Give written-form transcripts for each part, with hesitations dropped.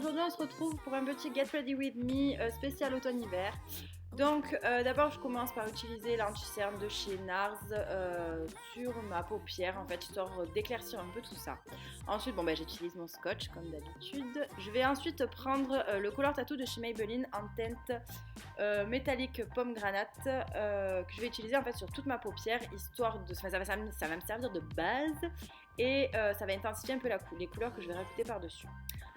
aujourd'hui on se retrouve pour un petit Get Ready With Me spécial automne-hiver. Donc d'abord je commence par utiliser l'anti-cerne de chez NARS sur ma paupière en fait, histoire d'éclaircir un peu tout ça. Ensuite j'utilise mon scotch comme d'habitude. Je vais ensuite prendre le Color Tattoo de chez Maybelline en teinte métallique pomme granate que je vais utiliser en fait sur toute ma paupière, histoire de... ça va me servir de base et ça va intensifier un peu les couleurs que je vais rajouter par-dessus.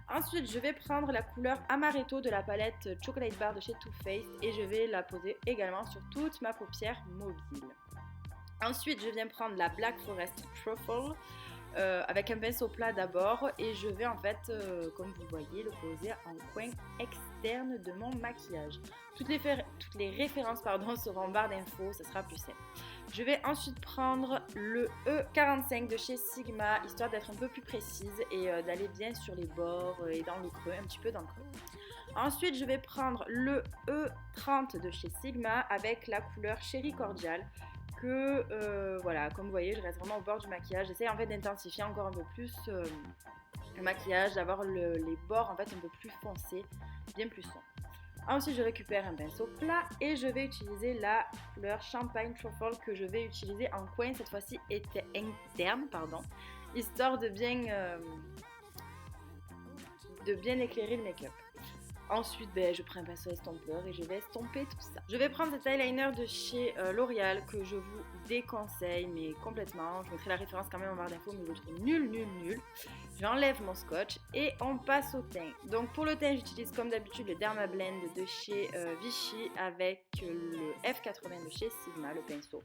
Ensuite, je vais prendre la couleur Amaretto de la palette Chocolate Bar de chez Too Faced et je vais la poser également sur toute ma paupière mobile. Ensuite, je viens prendre la Black Forest Truffle avec un pinceau plat d'abord et je vais en fait, comme vous voyez, le poser en coin externe de mon maquillage. Toutes les références seront en barre d'infos, ça sera plus simple. Je vais ensuite prendre le E45 de chez Sigma, histoire d'être un peu plus précise et d'aller bien sur les bords et dans le creux, un petit peu dans le creux. Ensuite, je vais prendre le E30 de chez Sigma avec la couleur Chéri Cordial que, voilà, comme vous voyez, je reste vraiment au bord du maquillage. J'essaie en fait d'intensifier encore un peu plus le maquillage, d'avoir les bords en fait un peu plus foncés, bien plus sombres. Ensuite, je récupère un pinceau plat et je vais utiliser la couleur Champagne Truffle que je vais utiliser en coin, cette fois-ci interne, histoire de bien éclairer le make-up. Ensuite, je prends un pinceau estompeur et je vais estomper tout ça. Je vais prendre cet eyeliner de chez L'Oréal que je vous déconseille, mais complètement. Je mettrai la référence quand même en barre d'infos, mais je le trouve nul. J'enlève mon scotch et on passe au teint. Donc pour le teint, j'utilise comme d'habitude le Derma Blend de chez Vichy avec le F80 de chez Sigma, le pinceau.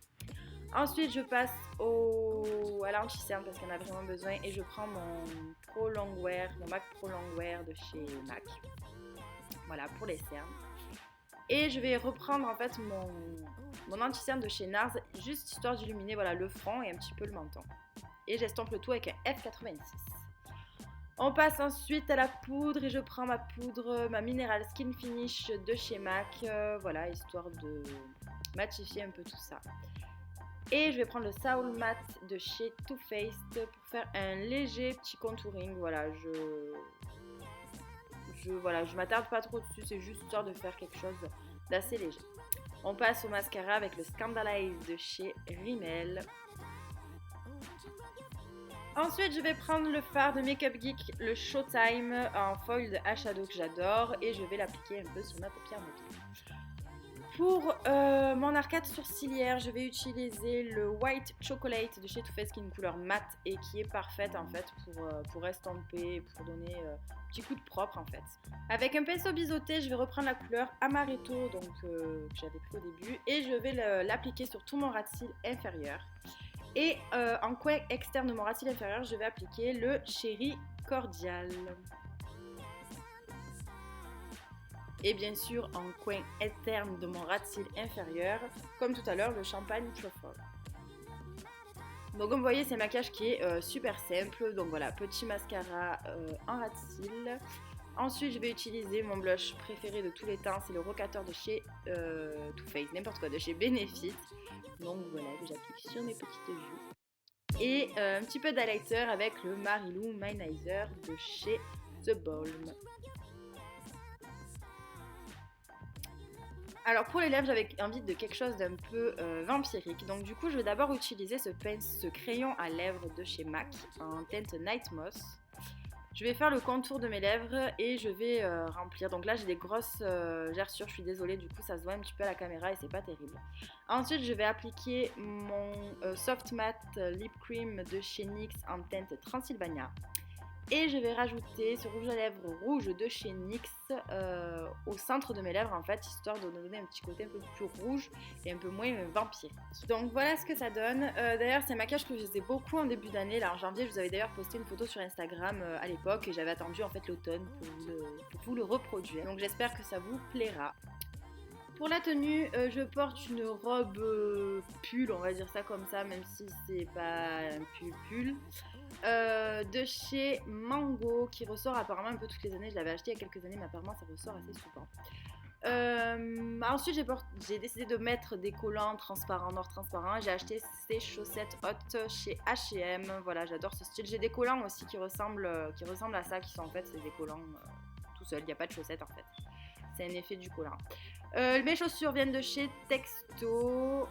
Ensuite, je passe à l'anti-cerne parce qu'on a vraiment besoin et je prends mon MAC Pro Longwear de chez MAC. Voilà, pour les cernes. Et je vais reprendre en fait mon anti-cerne de chez NARS, juste histoire d'illuminer le front et un petit peu le menton. Et j'estompe le tout avec un F86. On passe ensuite à la poudre et je prends ma Mineral Skin Finish de chez MAC, voilà, histoire de matifier un peu tout ça. Et je vais prendre le Soul Matte de chez Too Faced pour faire un léger petit contouring, voilà, je m'attarde pas trop dessus, c'est juste histoire de faire quelque chose d'assez léger. On passe au mascara avec le Scandalize de chez Rimmel. Ensuite, je vais prendre le fard de Makeup Geek, le Showtime en foil de eyeshadow que j'adore et je vais l'appliquer un peu sur ma paupière mobile. Pour mon arcade sourcilière, je vais utiliser le White Chocolate de chez Too Faced qui est une couleur mate et qui est parfaite en fait pour estomper, pour donner un petit coup de propre en fait. Avec un pinceau biseauté, je vais reprendre la couleur Amaretto que j'avais pris au début et je vais l'appliquer sur tout mon ras de cils inférieur. Et en coin externe de mon ras de cils inférieur, je vais appliquer le Chéri Cordial. Et bien sûr en coin interne de mon ras de cils inférieur, comme tout à l'heure, le Champagne Truffle. Donc comme vous voyez, c'est un maquillage qui est super simple. Donc voilà, petit mascara en ras de cils. Ensuite, je vais utiliser mon blush préféré de tous les temps, c'est le Rocateur de chez Too Faced, n'importe quoi, de chez Benefit. Donc voilà, que j'applique sur mes petites joues. Et un petit peu d'highlighter avec le Marilou Minizer de chez The Balm. Alors pour les lèvres, j'avais envie de quelque chose d'un peu vampirique. Donc du coup, je vais d'abord utiliser ce crayon à lèvres de chez MAC en teinte Night Moss. Je vais faire le contour de mes lèvres et je vais remplir. Donc là, j'ai des grosses gerçures, je suis désolée, du coup ça se voit un petit peu à la caméra et c'est pas terrible. Ensuite, je vais appliquer mon Soft Matte Lip Cream de chez NYX en teinte Transylvania. Et je vais rajouter ce rouge à lèvres rouge de chez NYX au centre de mes lèvres en fait, histoire de donner un petit côté un peu plus rouge et un peu moins vampirique. Donc voilà ce que ça donne. D'ailleurs c'est un maquillage que je faisais beaucoup en début d'année. Là en janvier je vous avais d'ailleurs posté une photo sur Instagram à l'époque et j'avais attendu en fait l'automne pour vous le reproduire. Donc j'espère que ça vous plaira. Pour la tenue, je porte une robe pull, on va dire ça comme ça, même si c'est pas un pull. De chez Mango qui ressort apparemment un peu toutes les années. Je l'avais acheté il y a quelques années mais apparemment ça ressort assez souvent. Ensuite j'ai décidé de mettre des collants transparents, noir transparent. J'ai acheté ces chaussettes hautes chez H&M. Voilà, j'adore ce style. J'ai des collants aussi qui ressemblent à ça, qui sont en fait c'est des collants tout seul, il n'y a pas de chaussettes en fait. C'est un effet du collant. Mes chaussures viennent de chez Texto.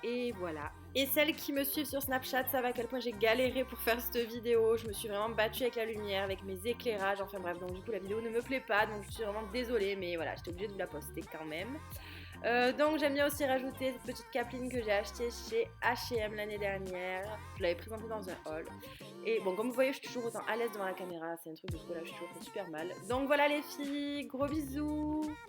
Et voilà. Et celles qui me suivent sur Snapchat savent à quel point j'ai galéré pour faire cette vidéo. Je me suis vraiment battue avec la lumière, avec mes éclairages. Enfin bref, donc du coup la vidéo ne me plaît pas. Donc je suis vraiment désolée, mais voilà, j'étais obligée de vous la poster quand même. Donc j'aime bien aussi rajouter cette petite capeline que j'ai achetée chez H&M l'année dernière. Je l'avais présentée dans un haul. Et bon, comme vous voyez, je suis toujours autant à l'aise devant la caméra. C'est un truc de ce là, je suis toujours fait super mal. Donc voilà les filles, gros bisous.